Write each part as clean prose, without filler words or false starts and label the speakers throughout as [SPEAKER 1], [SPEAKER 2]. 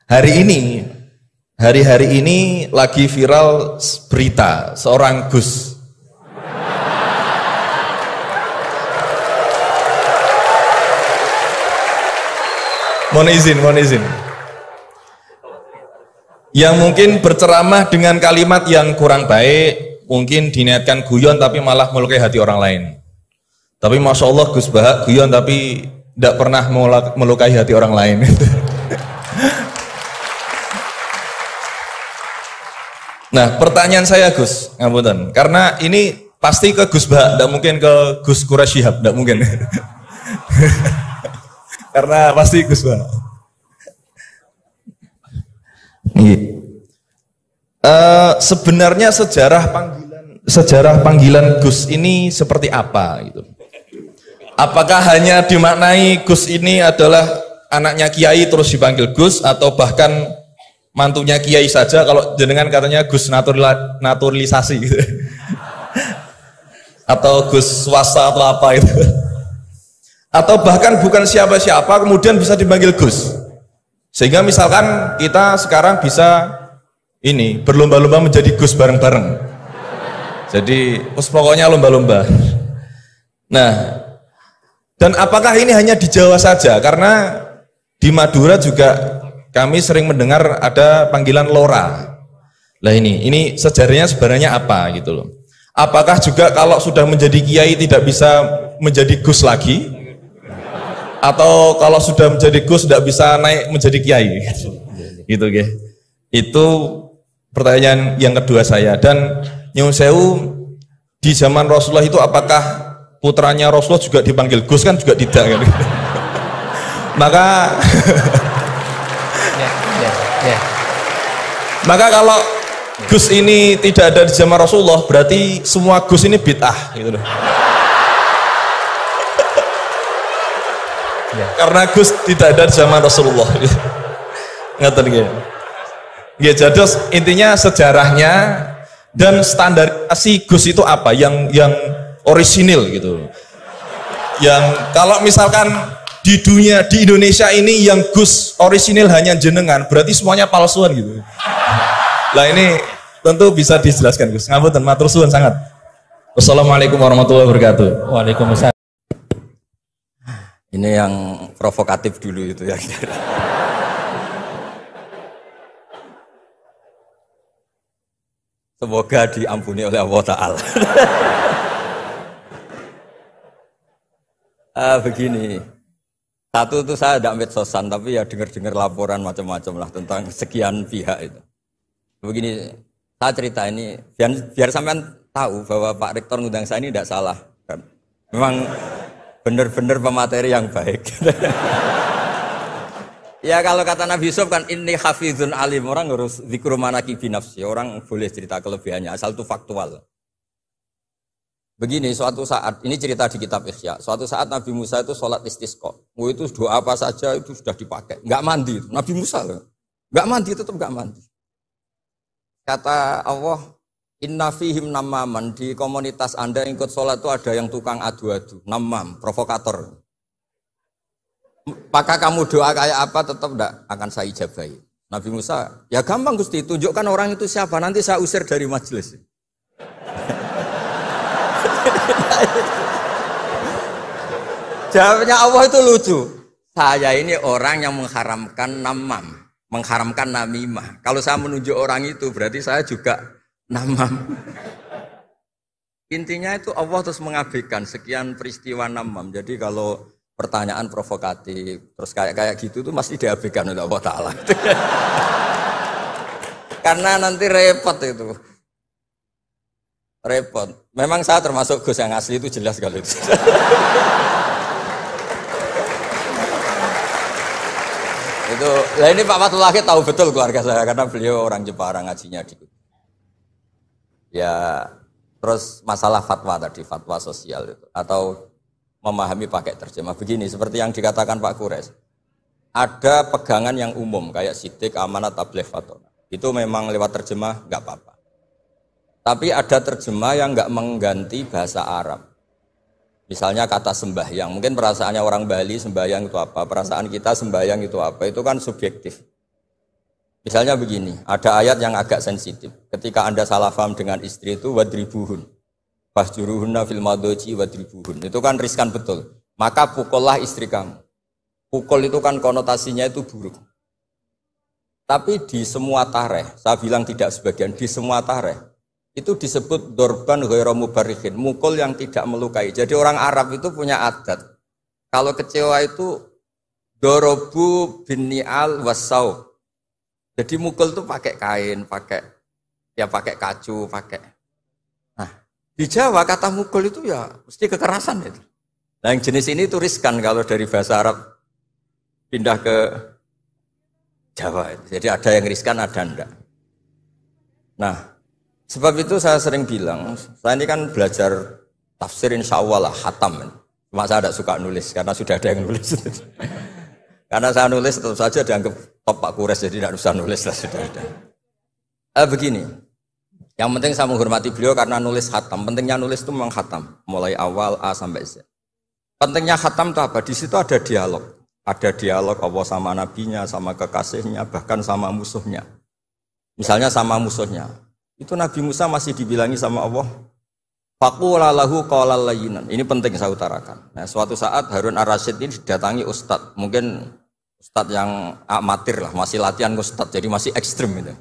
[SPEAKER 1] Hari ini, hari-hari ini lagi viral berita seorang Gus. Mohon izin. Yang mungkin berceramah dengan kalimat yang kurang baik, mungkin diniatkan guyon tapi malah melukai hati orang lain. Tapi Masya Allah Gus Bahak guyon tapi tidak pernah melukai hati orang lain. Nah pertanyaan saya Gus, ngapunten, karena ini pasti ke Gus Bahak, tidak mungkin ke Gus Quraisy Shihab, tidak mungkin. Karena pasti Gus Bahak. Sebenarnya sejarah panggilan Gus ini seperti apa gitu? Apakah hanya dimaknai Gus ini adalah anaknya Kiai terus dipanggil Gus, atau bahkan mantunya Kiai saja, kalau jenengan katanya Gus naturalisasi gitu. Atau Gus swasta atau apa itu, atau bahkan bukan siapa-siapa kemudian bisa dipanggil Gus, sehingga misalkan kita sekarang bisa ini berlomba-lomba menjadi Gus bareng-bareng, jadi pokoknya lomba-lomba. Nah, dan apakah ini hanya di Jawa saja? Karena di Madura juga kami sering mendengar ada panggilan Lora. Lah ini sejarahnya sebenarnya apa gitu loh. Apakah juga kalau sudah menjadi Kiai tidak bisa menjadi Gus lagi? Atau kalau sudah menjadi Gus tidak bisa naik menjadi Kiai? Gitu ya. Itu pertanyaan yang kedua saya. Dan nyuwun sewu, di zaman Rasulullah itu apakah putranya Rasulullah juga dipanggil Gus? Kan juga tidak kan? Maka kalau Gus ini tidak ada di zaman Rasulullah, berarti semua Gus ini bid'ah gitu loh. Karena Gus tidak ada di zaman Rasulullah. Ngerti nggih? Ya, jadi intinya sejarahnya dan standarisasi Gus itu apa yang orisinil gitu. Yang kalau misalkan di dunia, di Indonesia ini yang Gus orisinil hanya jenengan, berarti semuanya palsuan gitu. Lah ini tentu bisa dijelaskan Gus. Ngapunten, matur suwun sangat. Wassalamualaikum warahmatullahi wabarakatuh.
[SPEAKER 2] Waalaikumsalam. Ini yang provokatif dulu itu ya. Semoga diampuni oleh Allah Ta'ala. Begini, satu itu saya tidak medsosan, tapi ya dengar-dengar laporan macam-macam lah tentang sekian pihak itu. Begini, saya cerita ini biar sampean tahu bahwa Pak Rektor ngundang saya ini tidak salah kan. Memang benar-benar pemateri yang baik. Ya kalau kata Nabi Yusuf kan ini hafizun alim, orang harus zikru manaki binafsi, orang boleh cerita kelebihannya asal itu faktual. Begini, suatu saat, ini cerita di kitab Ihya, suatu saat Nabi Musa itu sholat istisqa, itu doa apa saja itu sudah dipakai, nggak mandi, Nabi Musa nggak mandi, tetap nggak mandi. Kata Allah, inna fihim namaman, di komunitas anda yang ikut sholat itu ada yang tukang adu-adu, namam, provokator. Maka kamu doa kayak apa tetap tidak akan saya ijabahi. Nabi Musa, ya gampang Gusti, tunjukkan orang itu siapa, nanti saya usir dari majelis. Jawabnya Allah itu lucu. Saya ini orang yang mengharamkan namam, mengharamkan namimah. Kalau saya menunjuk orang itu berarti saya juga namam. Intinya itu Allah terus mengabaikan sekian peristiwa namam. Jadi kalau pertanyaan provokatif terus kayak gitu tuh mesti diabaikan oleh Allah Ta'ala. Karena nanti repot itu. Repot. Memang saya termasuk Gus yang asli itu jelas kalau itu. Itu, lah ini Pak Fatullah tahu betul keluarga saya karena beliau orang Jepara ngajinya di. Ya, terus masalah fatwa tadi, fatwa sosial itu atau memahami pakai terjemah begini seperti yang dikatakan Pak Kures. Ada pegangan yang umum kayak sidik, amanat, tabligh, fatwa. Itu memang lewat terjemah nggak apa-apa. Tapi ada terjemah yang nggak mengganti bahasa Arab. Misalnya kata sembahyang, mungkin perasaannya orang Bali sembahyang itu apa, perasaan kita sembahyang itu apa, itu kan subjektif. Misalnya begini, ada ayat yang agak sensitif. Ketika Anda salah paham dengan istri itu wadribuhun. Fahjuruhunna fil madoji wadribuhun. Itu kan riskan betul. Maka pukullah istri kamu. Pukul itu kan konotasinya itu buruk. Tapi di semua tareh, saya bilang tidak sebagian, di semua tareh itu disebut dorban ghairu mubarrihin, mukul yang tidak melukai. Jadi orang Arab itu punya adat. Kalau kecewa itu dorobu bin ni'al wasau. Jadi mukul tuh pakai kain, pakai kacu, pakai. Nah, di Jawa kata mukul itu ya mesti kekerasan itu. Nah, yang jenis ini tuh riskan kalau dari bahasa Arab pindah ke Jawa. Jadi ada yang riskan, ada enggak. Nah, sebab itu saya sering bilang, saya ini kan belajar tafsir insya Allah lah, khatam. Cuma saya tidak suka nulis karena sudah ada yang nulis. Karena saya nulis tentu saja dianggap top Pak Kures, jadi tidak usah nulis lah, sudah ada. Begini, yang penting saya menghormati beliau karena nulis khatam. Pentingnya nulis itu memang khatam, mulai awal A sampai Z. Pentingnya khatam itu apa? Di situ ada dialog. Ada dialog Allah sama nabinya, sama kekasihnya, bahkan sama musuhnya. Misalnya sama musuhnya. Itu Nabi Musa masih dibilangi sama Allah, faqula lahu qawlan layyinan. Ini penting saya utarakan. Nah, suatu saat Harun Ar-Rasyid ini didatangi ustadz, mungkin ustadz yang amatir lah, masih latihan ustadz, jadi masih ekstrim itu.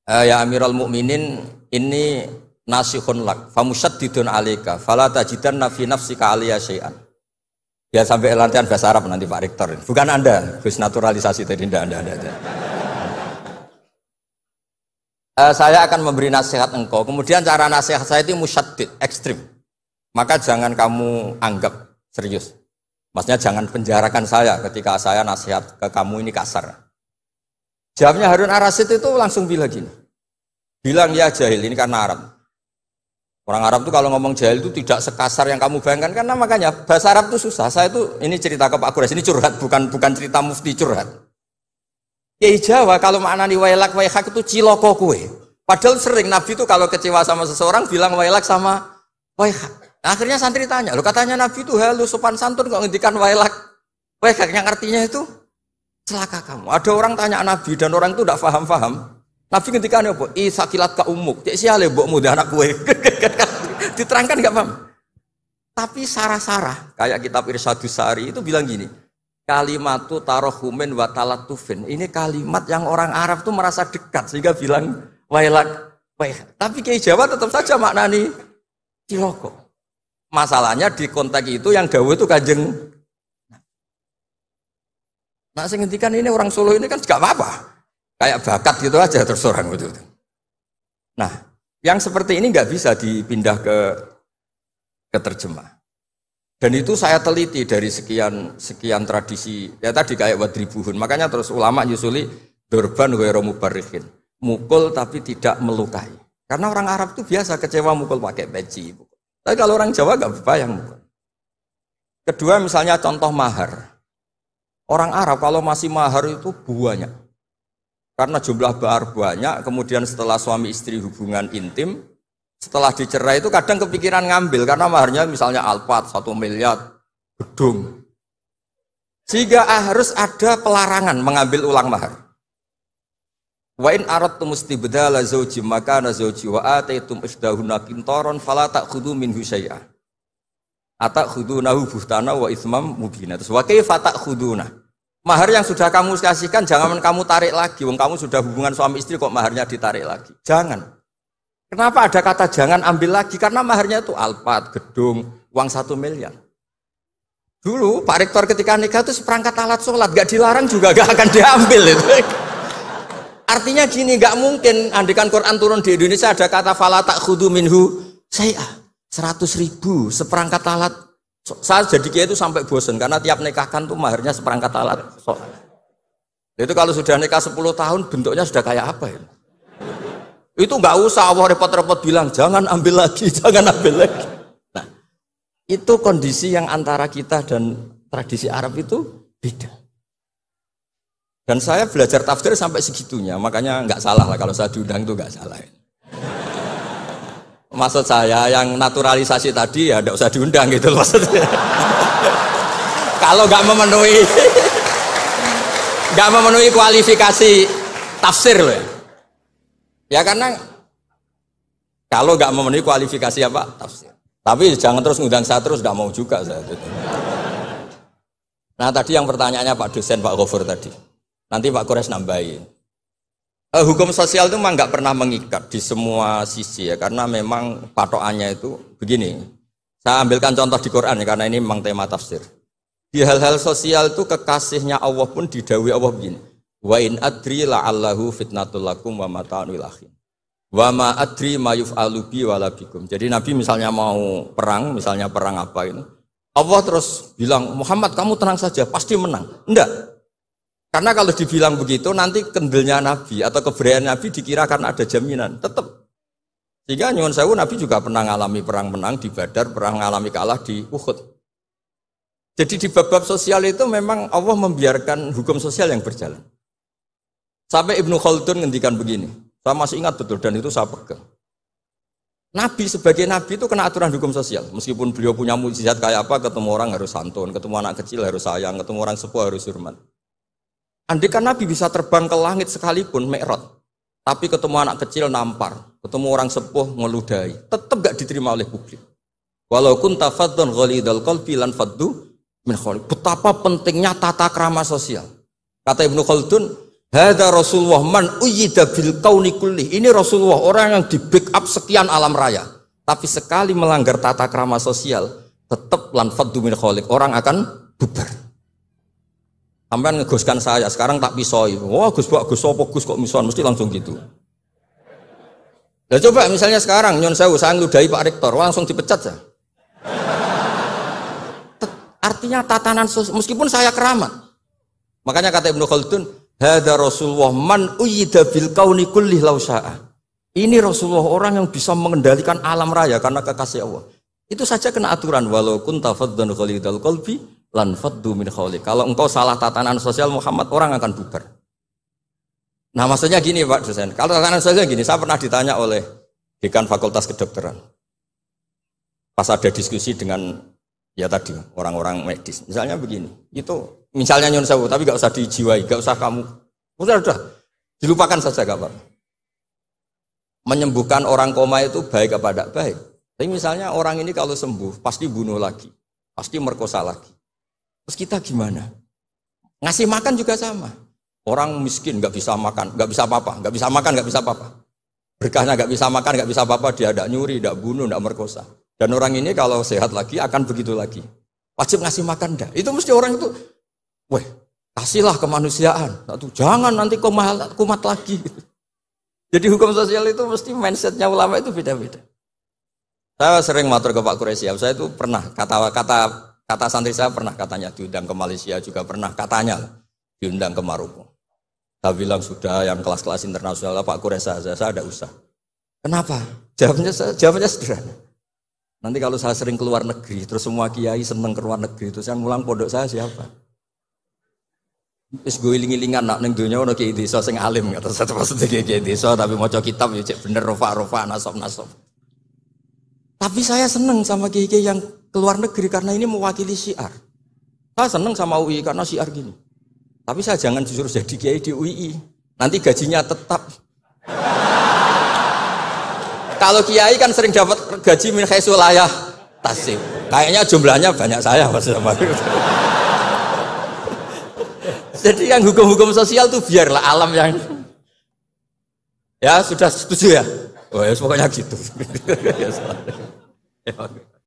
[SPEAKER 2] Ya Amirul Mukminin, ini nasihun lak, famusyaddidun alaika, fala tajidanna fi nafsika aliyya syai'an. Ya sampai latihan bahasa Arab nanti Pak Rektor. Bukan Anda, Gus naturalisasi tadi Anda. Saya akan memberi nasihat engkau, kemudian cara nasihat saya itu musyaddid, ekstrim. Maka jangan kamu anggap serius. Maksudnya jangan penjarakan saya ketika saya nasihat ke kamu ini kasar. Jawabnya Harun Ar-Rasyid itu langsung bilang gini. Bilang ya jahil, ini karena Arab. Orang Arab itu kalau ngomong jahil itu tidak sekasar yang kamu bayangkan, karena makanya bahasa Arab itu susah. Saya itu ini cerita ke Pak Kures, ini curhat, bukan cerita mufti, curhat. Kiai Jawa kalau maknani wailak waihak itu ciloko kue. Padahal sering Nabi itu kalau kecewa sama seseorang bilang wailak sama waihak. Akhirnya santri tanya, lo katanya Nabi itu halus sopan santun kok ngendikan wailak waihak, yang artinya itu celaka kamu. Ada orang tanya Nabi dan orang itu tidak paham. Nabi ngendikan apa? Sakilat ka umuk. Cek siale mbokmu dah anak kue. Diterangkan enggak paham. Tapi sarah-sarah kayak kitab Irsyadus Sari itu bilang gini. Kalimatu tarohumin wa talatufin. Ini kalimat yang orang Arab tuh merasa dekat sehingga bilang wailak waihak. Tapi Kiai Jawa tetap saja maknani ciloko. Masalahnya di konteks itu yang dawuh itu Kanjeng. Nah, sing ngendikan ini orang Solo ini kan enggak apa-apa. Kayak bakat gitu aja terus orang itu. Nah, yang seperti ini enggak bisa dipindah ke terjemah. Dan itu saya teliti dari sekian tradisi, ya tadi kayak wadribuhun. Makanya terus ulama nyusuli dorban ghairu mubarrihin. Mukul tapi tidak melukai. Karena orang Arab itu biasa kecewa mukul pakai peci. Tapi kalau orang Jawa enggak bayang mukul. Kedua misalnya contoh mahar. Orang Arab kalau masih mahar itu banyak. Karena jumlah mahar banyak, kemudian setelah suami istri hubungan intim, setelah dicerai itu kadang kepikiran ngambil karena maharnya misalnya Alphard 1 miliar gedung. Sehingga harus ada pelarangan mengambil ulang mahar. Wa in aradtum istibdala zawji makana zawji wa ataitum isdahunna qintaran fala ta'khudhu minhu syai'a. Atakhudunahu buhtana wa itsmam mubina. Terus wa kaifa ta'khuduna? Mahar yang sudah kamu kasihkan jangan kamu tarik lagi. Wong kamu sudah hubungan suami istri kok maharnya ditarik lagi. Jangan. Kenapa ada kata jangan ambil lagi? Karena maharnya itu Alphard, gedung, uang 1 miliar. Dulu Pak Rektor ketika nikah itu seperangkat alat sholat, gak dilarang juga gak akan diambil itu. Artinya gini, gak mungkin andikan Quran turun di Indonesia ada kata fala ta'khudhu minhu syai'a. 100.000 seperangkat alat. Saya jadi kiai itu sampai bosan karena tiap nikahkan tuh maharnya seperangkat alat sholat. Itu kalau sudah nikah 10 tahun bentuknya sudah kayak apa ya? Itu nggak usah Allah repot-repot bilang jangan ambil lagi, jangan ambil lagi. Nah, itu kondisi yang antara kita dan tradisi Arab itu beda. Dan saya belajar tafsir sampai segitunya, makanya nggak salah lah kalau saya diundang itu nggak salah. Maksud saya yang naturalisasi tadi ya nggak usah diundang gitu maksudnya. Kalau nggak memenuhi nggak memenuhi kualifikasi tafsir loh ya. Ya karena kalau nggak memenuhi kualifikasi apa tafsir. Tapi jangan terus ngundang saya terus, nggak mau juga saya. Nah tadi yang pertanyaannya Pak dosen Pak Ghafur tadi. Nanti Pak Kures nambahin. Hukum sosial itu memang nggak pernah mengikat di semua sisi ya, karena memang patokannya itu begini. Saya ambilkan contoh di Quran ya, karena ini memang tema tafsir. Di hal-hal sosial itu kekasihnya Allah pun didhawuhi Allah begini. Wa in adri la'allahu fitnatul lakum wa mata'un lil akhin. Wa ma adri ma yuf'alu bi wala bikum. Jadi Nabi misalnya mau perang, misalnya perang apa ini, Allah terus bilang, Muhammad kamu tenang saja, pasti menang. Enggak. Karena kalau dibilang begitu nanti kendilnya Nabi atau keberanian Nabi dikira karena ada jaminan. Tetap. Sehingga nyuwun sewu Nabi juga pernah mengalami perang menang di Badar, pernah mengalami kalah di Uhud. Jadi di bab-bab sosial itu memang Allah membiarkan hukum sosial yang berjalan. Sampai Ibnu Khaldun ngendikan begini, saya masih ingat betul dan itu saya pegang. Nabi sebagai Nabi itu kena aturan hukum sosial. Meskipun beliau punya mukjizat kayak apa, ketemu orang harus santun, ketemu anak kecil harus sayang, ketemu orang sepuh harus hormat. Andai kan Nabi bisa terbang ke langit sekalipun, Mi'raj, tapi ketemu anak kecil nampar, ketemu orang sepuh ngeludahi, tetap gak diterima oleh publik. Walau kunta faddan ghalidhal qalbi lan faddu min khawlik. Betapa pentingnya tata krama sosial. Kata Ibnu Khaldun, hadza Rasulullah man uyyida bil kauni kulli. Ini Rasulullah orang yang di backup sekian alam raya. Tapi sekali melanggar tata krama sosial, tetap lan faddu min khawlik. Orang akan bubar. Sampai ngegoskan saya, sekarang tak pisoi. Wah Gus sopo Gus kok mison, mesti langsung gitu. Nah coba misalnya sekarang nyun sewu saya ngeludahi Pak Rektor, langsung dipecat ya. Artinya tatanan sosial, meskipun saya keramat. Makanya kata Ibnu Khaldun, hadza Rasulullah man uyyida bil kauni kulli law syaa. Ini Rasulullah orang yang bisa mengendalikan alam raya karena kekasih Allah. Itu saja kena aturan walau kunta faddan ghalidhal qalbi lan faddu min khawlik. Kalau engkau salah tatanan sosial Muhammad, orang akan bubar. Nah maksudnya gini Pak dosen, kalau tatanan sosial gini, saya pernah ditanya oleh dekan Fakultas Kedokteran. Pas ada diskusi dengan ya tadi orang-orang medis, misalnya begini, itu misalnya nyun sewu, tapi gak usah dijiwai, gak usah kamu, udah dilupakan saja gak apa. Menyembuhkan orang koma itu baik apa tidak baik. Tapi misalnya orang ini kalau sembuh pasti bunuh lagi, pasti merkosa lagi. Terus kita gimana? Ngasih makan juga sama. Orang miskin nggak bisa makan, nggak bisa apa-apa, nggak bisa makan, nggak bisa apa-apa. Berkahnya nggak bisa makan, nggak bisa apa-apa, dia tidak nyuri, tidak bunuh, tidak merkosa. Dan orang ini kalau sehat lagi akan begitu lagi. Wajib ngasih makan dah. Itu mesti orang itu, weh, kasihlah kemanusiaan. Satu, jangan nanti kumat lagi. Jadi hukum sosial itu mesti mindsetnya ulama itu beda-beda. Saya sering matur ke Pak Quraisy, saya itu pernah kata santri saya pernah katanya diundang ke Malaysia juga pernah katanya diundang ke Maroko. Saya bilang sudah yang kelas-kelas internasional Pak Quraisy saya ada usah. Kenapa? Jawabannya sederhana. Nanti kalau saya sering keluar negeri, terus semua kiai seneng keluar negeri, terus yang ngulang pondok saya siapa? Wis gue iling-ilingan nak ning donya ono kiai desa sing alim kata satu maksudnya kiai desa tapi maca kitab ya cek bener rofa nasab. Tapi saya seneng sama kiai yang keluar negeri karena ini mewakili syiar. Saya seneng sama UI karena syiar gini. Tapi saya jangan disuruh jadi kiai di UI. Nanti gajinya tetap. Kalau kiai kan sering dapat gaji min khaisul layah tasib. Kayaknya jumlahnya banyak saya Mas. Jadi yang hukum-hukum sosial tuh biarlah alam yang ya sudah setuju ya. Oh ya pokoknya gitu.